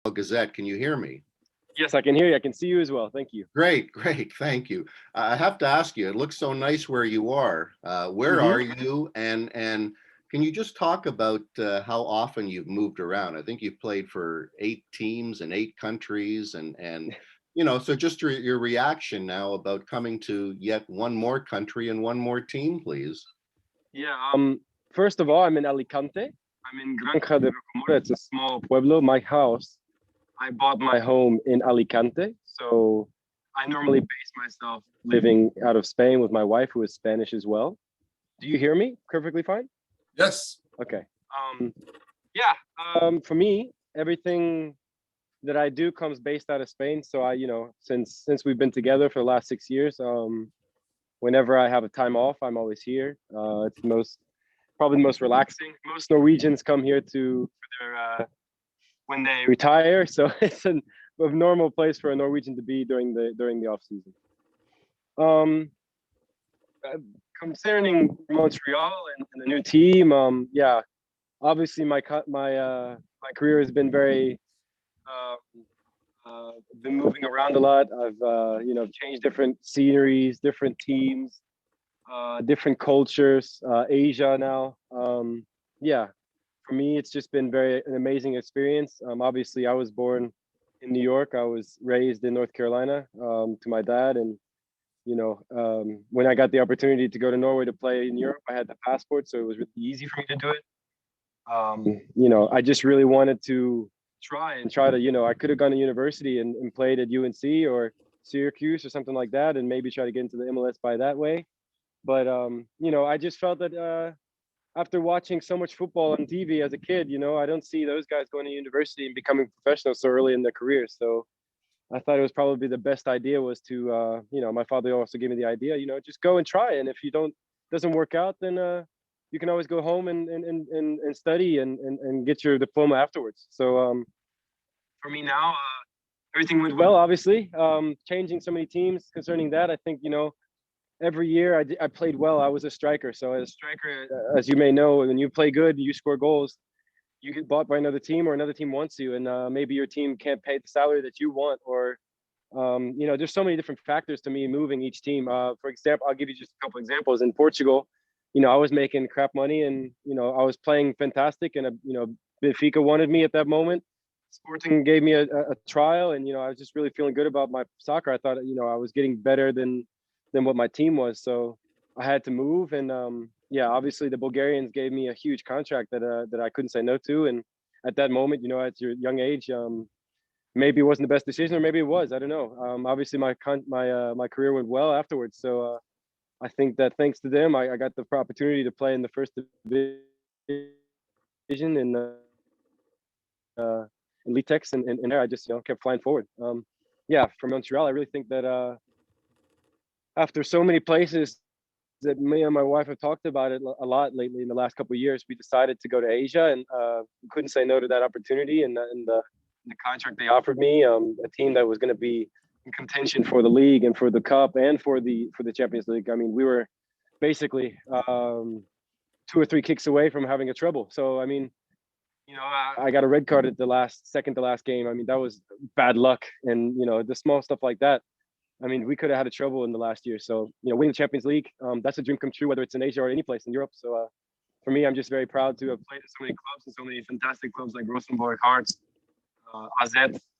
Gazette. Can you hear me? Yes, I can hear you. I can see you as well. Thank you. Great, great. Thank you. I have to ask you, it looks so nice where you are. Where are you? And can you just talk about how often you've moved around? I think you've played for 8 teams in 8 countries, and you know, so just your reaction now about coming to yet one more country and one more team, please. Yeah. First of all, I'm in Alicante. I'm in Granja de Rocamora. It's a small pueblo. My house, I bought my home in Alicante. So I normally base myself living out of Spain with my wife, who is Spanish as well. Do you hear me perfectly fine? Yes. Okay. For me, everything that I do comes based out of Spain. So I, you know, since we've been together for the last 6 years, whenever I have a time off, I'm always here. It's probably the most relaxing. Most Norwegians come here for their when they retire, so it's a normal place for a Norwegian to be during the off season. Concerning Montreal and the new team, obviously my career has been very been moving around a lot. I've changed different sceneries, different teams, different cultures, Asia now. For me, it's just been an amazing experience. Obviously, I was born in New York. I was raised in North Carolina to my dad. And, when I got the opportunity to go to Norway to play in Europe, I had the passport, so it was really easy for me to do it. I just really wanted to try to, I could have gone to university and played at UNC or Syracuse or something like that, and maybe try to get into the MLS by that way. But, I just felt that after watching so much football on TV as a kid, I don't see those guys going to university and becoming professionals so early in their career. So I thought it was probably the best idea was to, my father also gave me the idea, just go and try. And if doesn't work out, then you can always go home and study and get your diploma afterwards. So for me now, everything went well, obviously. Changing so many teams concerning that, I think, every year I played well. I was a striker. So as a striker, as you may know, when you play good, you score goals, you get bought by another team or another team wants you. And maybe your team can't pay the salary that you want, or, there's so many different factors to me moving each team. For example, I'll give you just a couple examples. In Portugal, I was making crap money and, I was playing fantastic, and, Benfica wanted me at that moment. Sporting gave me a trial, and, I was just really feeling good about my soccer. I thought, I was getting better than what my team was. So I had to move. And obviously the Bulgarians gave me a huge contract that I couldn't say no to. And at that moment, at your young age, maybe it wasn't the best decision, or maybe it was, I don't know. Obviously my career went well afterwards. So I think that thanks to them, I got the opportunity to play in the first division in Litex, and there I just, kept flying forward. From Montreal, I really think that, after so many places that me and my wife have talked about it a lot lately in the last couple of years, we decided to go to Asia, and couldn't say no to that opportunity. And the contract they offered me, a team that was going to be in contention for the league and for the cup and for the Champions League. I mean, we were basically 2 or 3 kicks away from having a treble. So I mean, I got a red card at the second to last game. I mean, that was bad luck, and the small stuff like that. I mean, we could have had a trouble in the last year. So, winning the Champions League, that's a dream come true, whether it's in Asia or any place in Europe. So for me, I'm just very proud to have played at so many clubs, and so many fantastic clubs like Rosenborg, Hearts, AZ,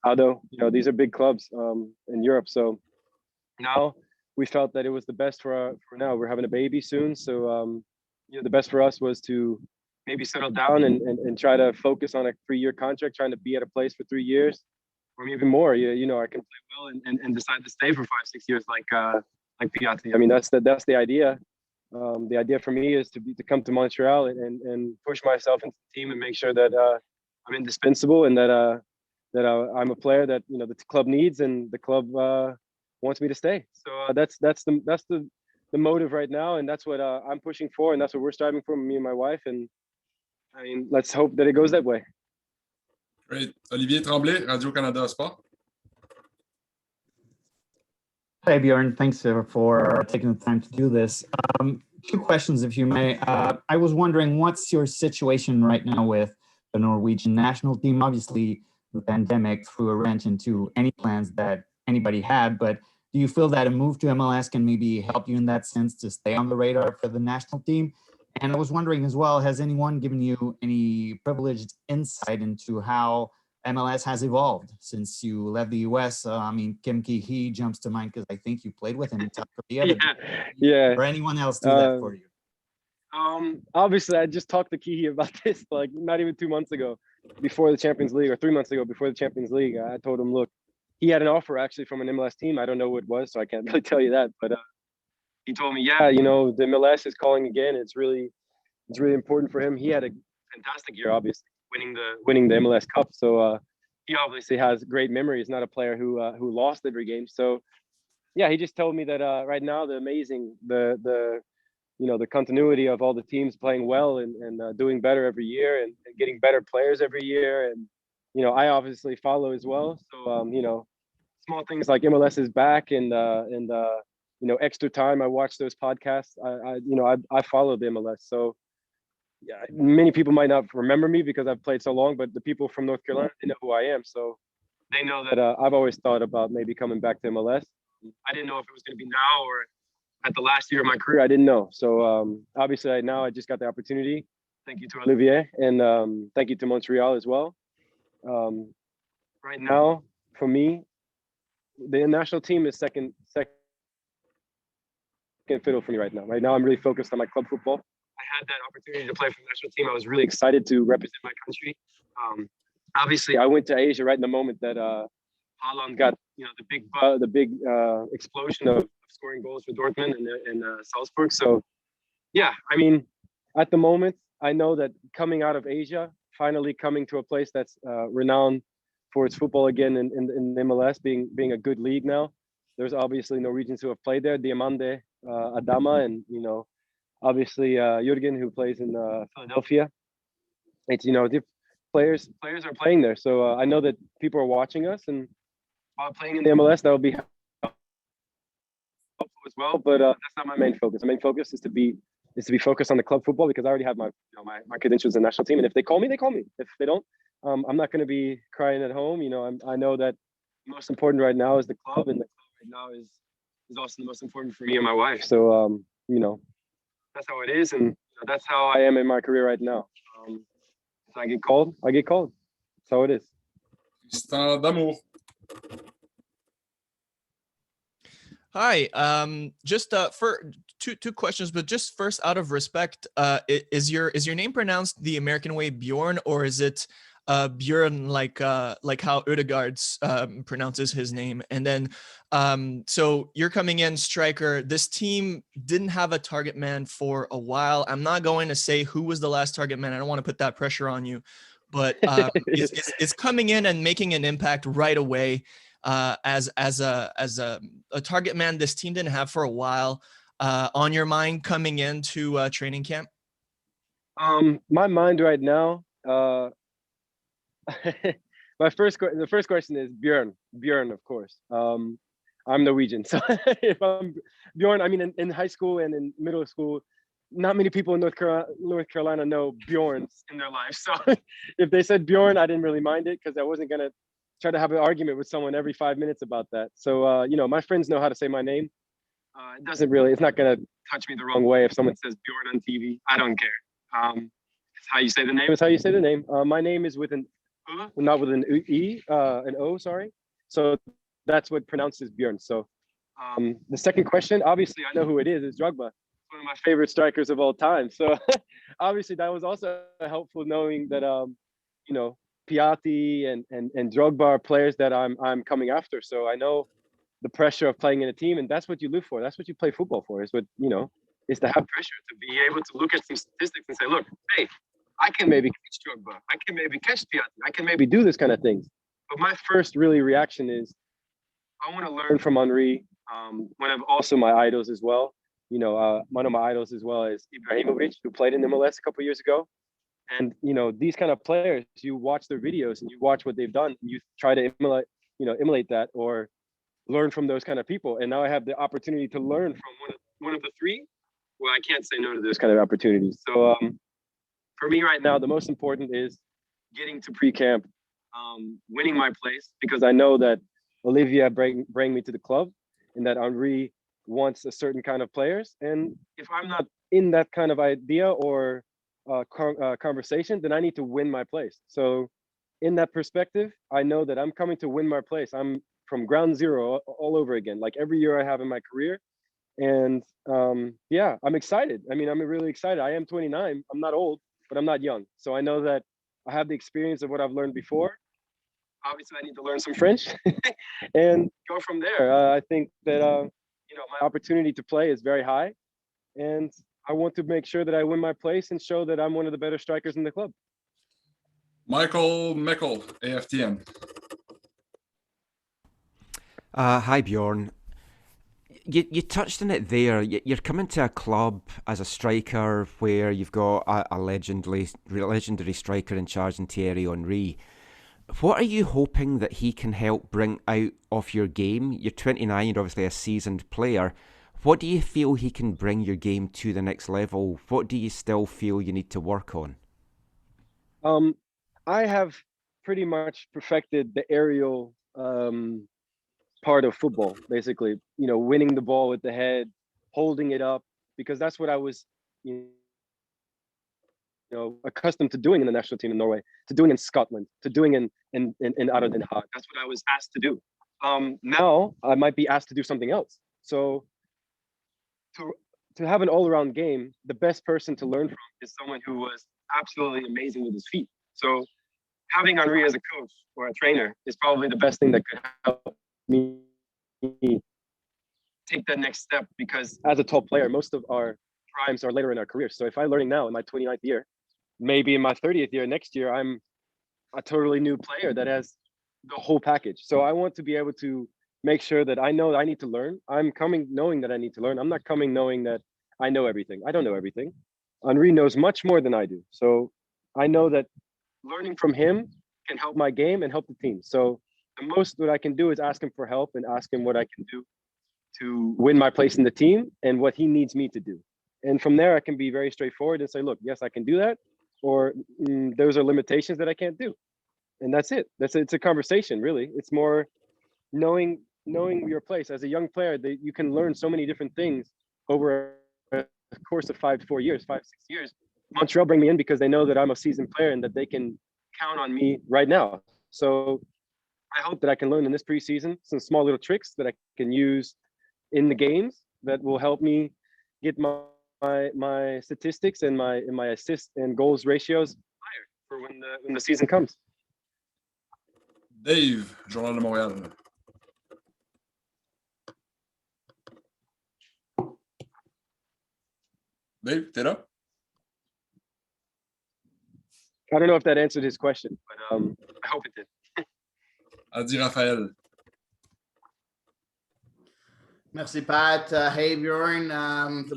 Ado. These are big clubs in Europe. So now we felt that it was the best for now. We're having a baby soon. So, the best for us was to maybe settle down and try to focus on a 3-year contract, trying to be at a place for 3 years. Or even more, I can play well and decide to stay for 5-6 years, like Piatti. I mean, that's the idea. The idea for me is to come to Montreal and push myself into the team and make sure that I'm indispensable, and that I'm a player that the club needs and the club wants me to stay. So that's the motive right now, and that's what I'm pushing for, and that's what we're striving for, me and my wife. And I mean, let's hope that it goes that way. Great. Olivier Tremblay, Radio-Canada Sport. Hi, Bjorn. Thanks for taking the time to do this. 2 questions, if you may. I was wondering, what's your situation right now with the Norwegian national team? Obviously, the pandemic threw a wrench into any plans that anybody had, but do you feel that a move to MLS can maybe help you in that sense to stay on the radar for the national team? And I was wondering as well, has anyone given you any privileged insight into how MLS has evolved since you left the US? I mean, Kim Ki-hee jumps to mind because I think you played with him in South Korea. Yeah. Or anyone else do that for you? Obviously, I just talked to Ki-hee about this like not even 2 months ago, before the Champions League, or 3 months ago before the Champions League. I told him, look, he had an offer actually from an MLS team. I don't know what it was, so I can't really tell you that. But he told me, yeah, you know, the MLS is calling again. It's really important for him. He had a fantastic year, obviously, winning the MLS Cup. So he obviously has great memories. Not a player who lost every game. So yeah, he just told me that right now the continuity of all the teams playing well and doing better every year and getting better players every year. And you know, I obviously follow as well. So you know, small things like MLS is back and you know, extra time. I watch those podcasts. I follow the MLS. So yeah, many people might not remember me because I've played so long, but the people from North Carolina, they know who I am. So they know that I've always thought about maybe coming back to MLS. I didn't know if it was going to be now or at the last year of my career. I didn't know. So obviously now I just got the opportunity. Thank you to Olivier and thank you to Montreal as well. Right now, for me, the national team is second fiddle for me right now. Right now, I'm really focused on my club football. I had that opportunity to play for the national team. I was really excited to represent my country. Obviously, I went to Asia right in the moment that Haaland got, you know, the big explosion of scoring goals for Dortmund and Salzburg. So, yeah, I mean, at the moment, I know that coming out of Asia, finally coming to a place that's renowned for its football again in MLS, being a good league now. There's obviously Norwegians who have played there, Diamande, Adama, and you know, obviously Jürgen, who plays in Philadelphia. It's, you know, players are playing there, so I know that people are watching us, and while playing in the MLS, that will be helpful as well. But that's not my main focus. My main focus is to be focused on the club football because I already have my credentials in the national team, and if they call me, they call me. If they don't, I'm not going to be crying at home. You know, I know that most important right now is the club, and the club right now is also the most important for me and my wife. So you know, that's how it is, and that's how I am in my career right now. If I get called, I get called. That's how it is. Stand d'amour. Hi, just for two questions, but just first, out of respect, is your name pronounced the American way, Bjorn, or is it Bjørn, like how Ødegaard's pronounces his name? And then, so you're coming in, striker. This team didn't have a target man for a while. I'm not going to say who was the last target man. I don't want to put that pressure on you, but is coming in and making an impact right away. As a target man this team didn't have for a while, on your mind coming into training camp? My mind right now, the first question is Bjørn, of course. I'm Norwegian, so if I'm Bjorn, I mean in high school and in middle school, not many people in North Carolina know Bjorns in their life. So if they said Bjorn, I didn't really mind it because I wasn't gonna try to have an argument with someone every 5 minutes about that. So, you know, my friends know how to say my name. It's not going to touch me the wrong way if someone says Bjorn on TV. I don't care. It's how you say the name. It's how you say the name. My name is with an not with an E, an O, sorry. So that's what pronounces Bjorn. So the second question, obviously, I know who it is. It's Drogba. It's one of my favorite strikers of all time. So obviously, that was also helpful knowing that, you know, Piatti and Drogba are players that I'm coming after. So I know the pressure of playing in a team, and that's what you live for. That's what you play football for. Is what, you know, is to have pressure, to be able to look at some statistics and say, look, hey, I can maybe catch Drogba, I can maybe catch Piatti, I can maybe do this kind of things. But my first really reaction is I want to learn from Henry. One of also my idols as well. You know, one of my idols as well is Ibrahimovic, who played in MLS a couple of years ago. And, you know, these kind of players, you watch their videos and you watch what they've done, and you try to emulate that or learn from those kind of people. And now I have the opportunity to learn from one of the three. Well, I can't say no to those kind of opportunities. So for me right now, the most important is getting to pre-camp, winning my place, because I know that Olivia bring me to the club, and that Henri wants a certain kind of players. And if I'm not in that kind of idea or conversation, then I need to win my place. So in that perspective, I know that I'm coming to win my place. I'm from ground zero all over again, like every year I have in my career. And yeah, I'm excited. I mean, I'm really excited. I am 29. I'm not old, but I'm not young. So I know that I have the experience of what I've learned before. Obviously, I need to learn some French and go from there. I think that you know, my opportunity to play is very high, and I want to make sure that I win my place and show that I'm one of the better strikers in the club. Michael Meckel, AFTN. Hi, Bjorn. You touched on it there. You're coming to a club as a striker where you've got a legendary striker in charge in Thierry Henry. What are you hoping that he can help bring out of your game? You're 29, you're obviously a seasoned player. What do you feel he can bring your game to the next level? What do you still feel you need to work on? I have pretty much perfected the aerial part of football, basically. You know, winning the ball with the head, holding it up, because that's what I was, you know, accustomed to doing in the national team in Norway, to doing in Scotland, to doing in out of Den Haag. That's what I was asked to do. Now I might be asked to do something else. So to have an all-around game, the best person to learn from is someone who was absolutely amazing with his feet. So having Henri as a coach or a trainer is probably the best thing that could help me take that next step, because as a top player, most of our primes are later in our career. So if I'm learning now in my 29th year, maybe in my 30th year, next year, I'm a totally new player that has the whole package. So I want to be able to make sure that I know that I need to learn. I'm coming knowing that I need to learn. I'm not coming knowing that I know everything. I don't know everything. Henri knows much more than I do. So I know that learning from him can help my game and help the team. So the most that I can do is ask him for help and ask him what I can do to win my place in the team and what he needs me to do. And from there, I can be very straightforward and say, look, yes, I can do that. Or those are limitations that I can't do. And that's it. It's a conversation, really. It's more knowing your place. As a young player, that you can learn so many different things over a course of 5 years, 6 years. Montreal bring me in because they know that I'm a seasoned player and that they can count on me right now. So I hope that I can learn in this preseason some small little tricks that I can use in the games that will help me get my statistics and my assist and goals ratios higher for when the season comes. Dave, Journal de Montréal. Dave, t'es là? I don't know if that answered his question, but I hope it did. Adi Raphaël. Merci, Pat. Hey, Bjorn.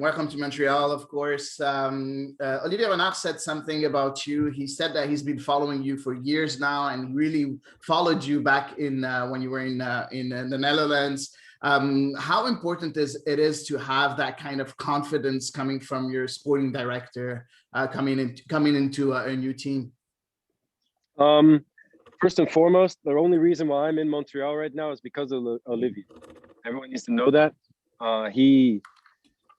Welcome to Montreal, of course. Olivier Renard said something about you. He said that he's been following you for years now and really followed you back in when you were in the Netherlands. How important it is to have that kind of confidence coming from your sporting director coming into a new team? First and foremost, the only reason why I'm in Montreal right now is because of Olivier. Everyone needs to know that. He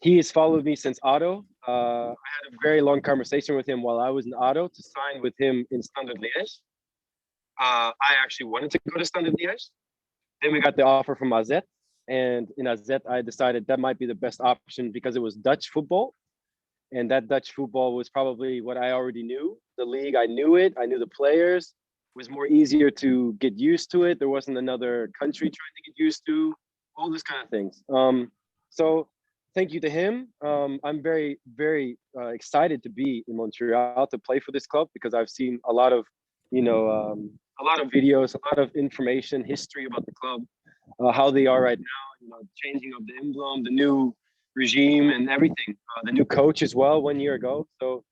has followed me since Otto. I had a very long conversation with him while I was in Otto to sign with him in Standard Liège. I actually wanted to go to Standard Liège. Then we got the offer from AZ. And in AZ, I decided that might be the best option because it was Dutch football. And that Dutch football was probably what I already knew. The league, I knew it. I knew the players. It was more easier to get used to it. There wasn't another country trying to get used to. All this kind of things. So thank you to him. I'm very, very excited to be in Montreal to play for this club because I've seen a lot of, a lot of videos, a lot of information, history about the club, how they are right now, changing of the emblem, the new regime and everything. The new coach as well 1 year ago. So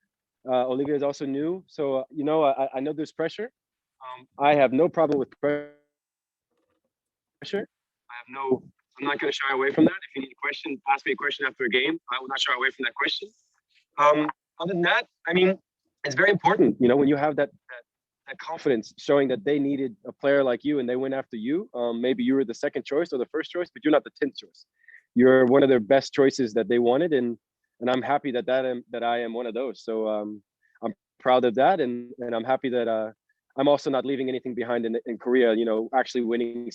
Olivier is also new. So, I know there's pressure. I have no problem with pressure. I'm not going to shy away from that. If you need a question, ask me a question after a game. I will not shy away from that question. Other than that, I mean, it's very important, when you have that that confidence, showing that they needed a player like you and they went after you. Maybe you were the second choice or the first choice, but you're not the 10th choice. You're one of their best choices that they wanted, and I'm happy that I am one of those. So I'm proud of that, and I'm happy that I'm also not leaving anything behind in Korea. You know, actually winning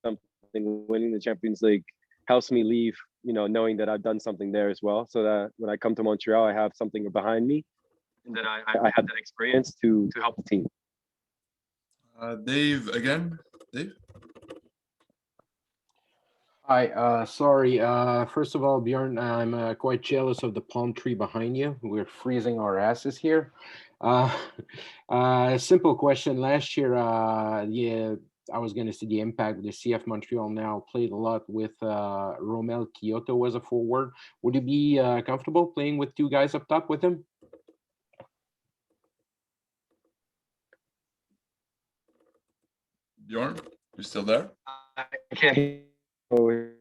something, winning the Champions League helps me leave, you know, knowing that I've done something there as well. So that when I come to Montreal, I have something behind me, and that I have that experience to help the team. Dave again. Dave. Hi, sorry. First of all, Bjorn, I'm quite jealous of the palm tree behind you. We're freezing our asses here. Simple question. Last year, yeah, I was going to see the impact with the CF Montreal now played a lot with Romel Kyoto as a forward. Would you be comfortable playing with two guys up top with him? Bjorn, you still there? I can't hear you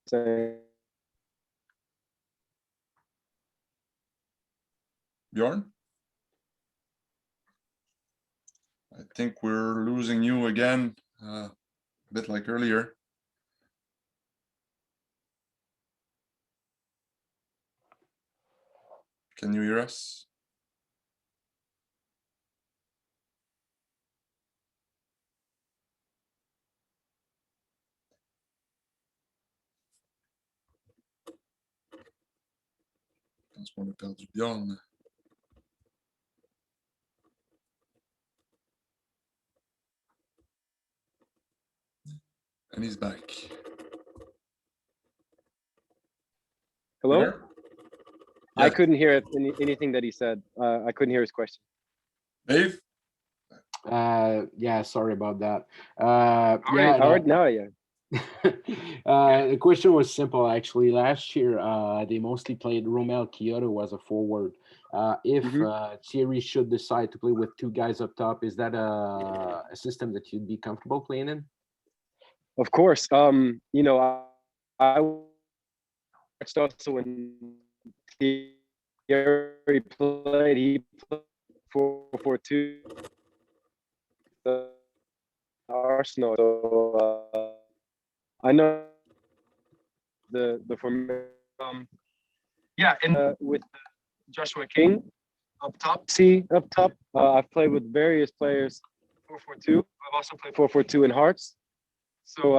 saying. Bjorn? I think we're losing you again, a bit like earlier. Can you hear us? Je pense qu'on a perdu Bjorn. And he's back. Hello? There? I Yes. couldn't hear anything that he said. I couldn't hear his question. Dave? Yeah, sorry about that. Now, yeah. The question was simple, actually. Last year, they mostly played Romel Kyoto as a forward. If Thierry should decide to play with two guys up top, is that a system that you'd be comfortable playing in? Of course. You know, I watched also when Thierry played. He played 4-4-2. Arsenal. So I know the formation. Yeah, and with Joshua King up top. I've played with various players 4-4-2. I've also played 4-4-2 in Hearts. So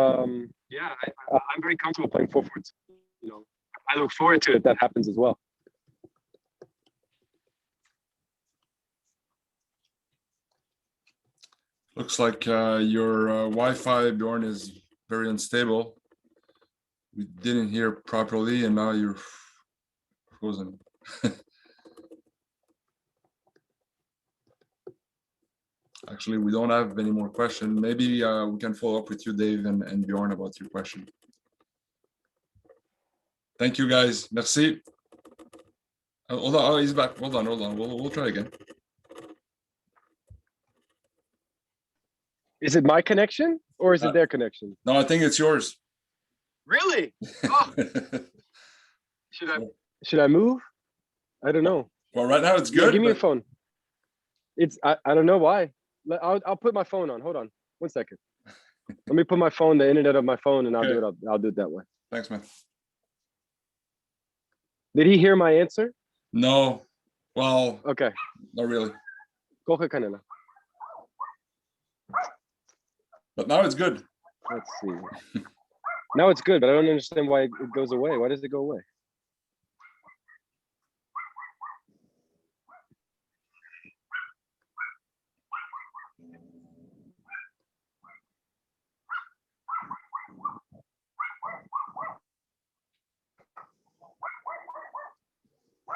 yeah, I'm very comfortable playing 4-4-2. You know, I look forward to it if that happens as well. Looks like your Wi-Fi, Bjorn, is very unstable. We didn't hear properly, and now you're frozen. Actually, we don't have any more questions. Maybe we can follow up with you, Dave and Bjorn, about your question. Thank you, guys. Merci. Hold on. Oh, he's back. Hold on. We'll try again. Is it my connection or is it their connection? No, I think it's yours. Really? Oh. Should I move? I don't know. Well, right now it's good. Yeah, give me your phone. I don't know why. I'll put my phone on. Hold on. 1 second. Let me put my phone, the internet of my phone, and I'll do it. I'll do it that way. Thanks, man. Did he hear my answer? No. Well, okay. Not really. But now it's good. Let's see. Now it's good, but I don't understand why it goes away. Why does it go away?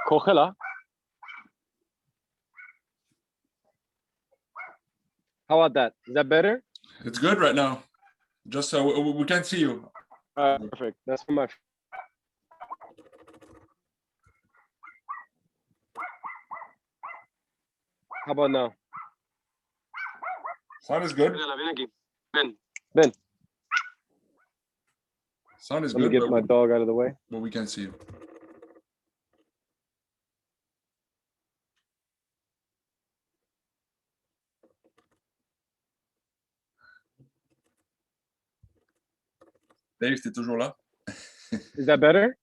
Cógela. How about that? Is that better? It's good right now. Just so we can't see you. Perfect. That's my. How about now? Sound is good. Ben. Sound is Let good. me get my dog out of the way. But we can't see you. Dave, t'es toujours là? Is that better?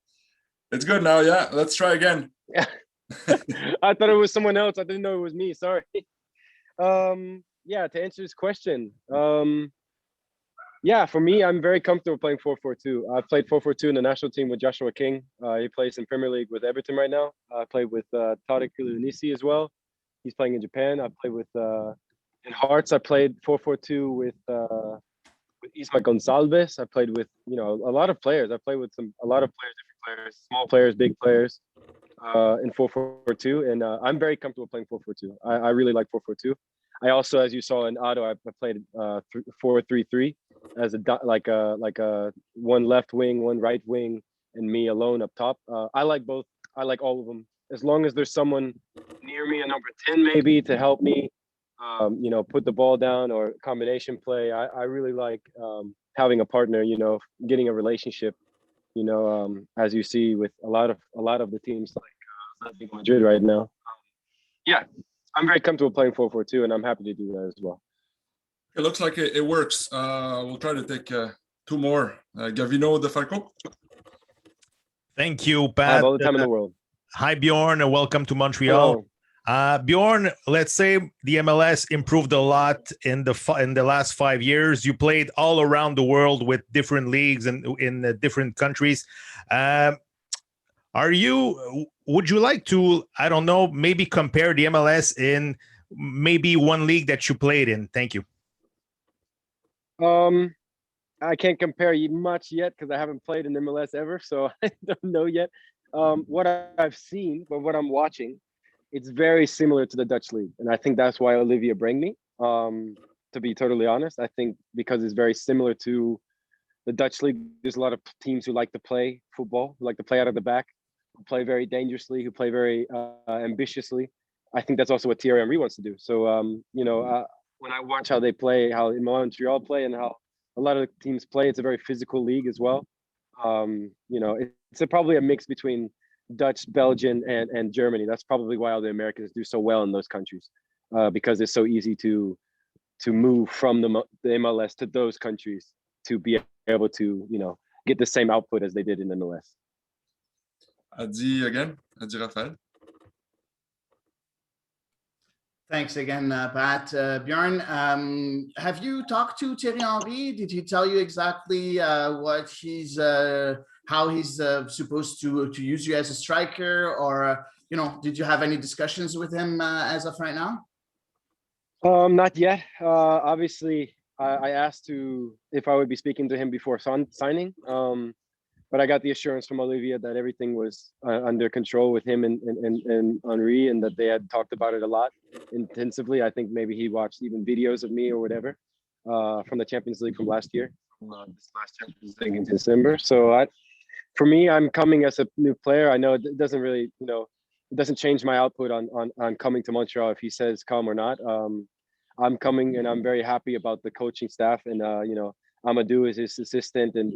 It's good now, yeah. Let's try again. I thought it was someone else. I didn't know it was me. Sorry. Yeah, to answer this question. Yeah, for me, I'm very comfortable playing 4-4-2. I've played 4-4-2 in the national team with Joshua King. He plays in Premier League with Everton right now. I played with Tarek Ilunisi as well. He's playing in Japan. I played with in Hearts. I played 4-4-2 with Isma Gonçalves. I played with a lot of players. I played with a lot of players, different players, small players, big players, in 4-4-2, and I'm very comfortable playing 4-4-2. I really like 4-4-2. I also, as you saw in Otto, I played 4-3-3 as a one left wing, one right wing, and me alone up top. I like both. I like all of them. As long as there's someone near me, a number 10 maybe, to help me, put the ball down or combination play. I really like having a partner. Getting a relationship. As you see with a lot of the teams like Atletico Madrid right now. Yeah. I'm very comfortable playing 4-4-2, and I'm happy to do that as well. It looks like it works. We'll try to take two more. Gavino De Falco. Thank you, I Pat. have all the time in the world. Hi, Bjorn, and welcome to Montreal. Bjorn, let's say the MLS improved a lot in the last 5 years. You played all around the world with different leagues and in different countries. Would you like to, I don't know, maybe compare the MLS in maybe one league that you played in? Thank you. I can't compare much yet because I haven't played in MLS ever, so I don't know yet. What I've seen, but what I'm watching, it's very similar to the Dutch league. And I think that's why Olivia bring me, to be totally honest. I think because it's very similar to the Dutch league. There's a lot of teams who like to play football, who like to play out of the back, who play very dangerously, who play very ambitiously. I think that's also what Thierry Henry wants to do. So, when I watch how they play, how in Montreal play, and how a lot of the teams play, it's a very physical league as well. It's probably a mix between Dutch, Belgian, and Germany. That's probably why all the Americans do so well in those countries, because it's so easy to move from the MLS to those countries to be able to, get the same output as they did in the MLS. Adi again, Adi Raphael. Thanks again, Pat. Bjorn, have you talked to Thierry Henry? Did he tell you exactly what he's, how he's supposed to use you as a striker, or did you have any discussions with him as of right now? Not yet. Obviously, I asked if I would be speaking to him before signing. But I got the assurance from Olivia that everything was under control with him and Henri, and that they had talked about it a lot intensively. I think maybe he watched even videos of me or whatever from the Champions League from last year, this last Champions League in December. So for me, I'm coming as a new player. I know it doesn't really, it doesn't change my output on coming to Montreal if he says come or not. I'm coming, and I'm very happy about the coaching staff, and Amadou is his assistant, and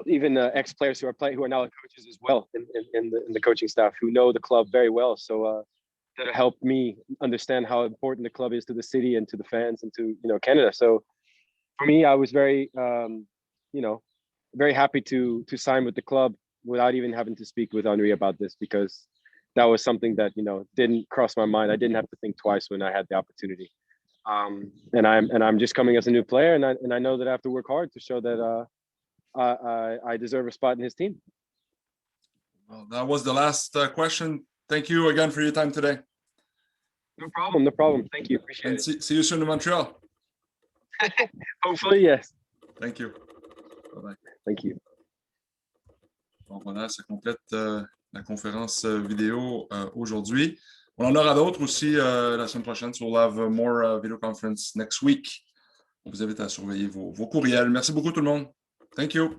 even ex-players who are now coaches as well in the coaching staff, who know the club very well. So that helped me understand how important the club is to the city and to the fans and to Canada. So for me, I was very very happy to sign with the club without even having to speak with Henri about this, because that was something that didn't cross my mind. I didn't have to think twice when I had the opportunity. And I'm just coming as a new player, and I know that I have to work hard to show that I deserve a spot in his team. Well, that was the last question. Thank you again for your time today. No problem. Thank you. Appreciate it. See you soon in Montreal. Hopefully, yes. Thank you. Bye-bye. Thank you. Bon, voilà, ça complète la conférence vidéo aujourd'hui. On en aura d'autres aussi la semaine prochaine. So we'll have more video conference next week. On vous invite à surveiller vos courriels. Merci beaucoup tout le monde. Thank you.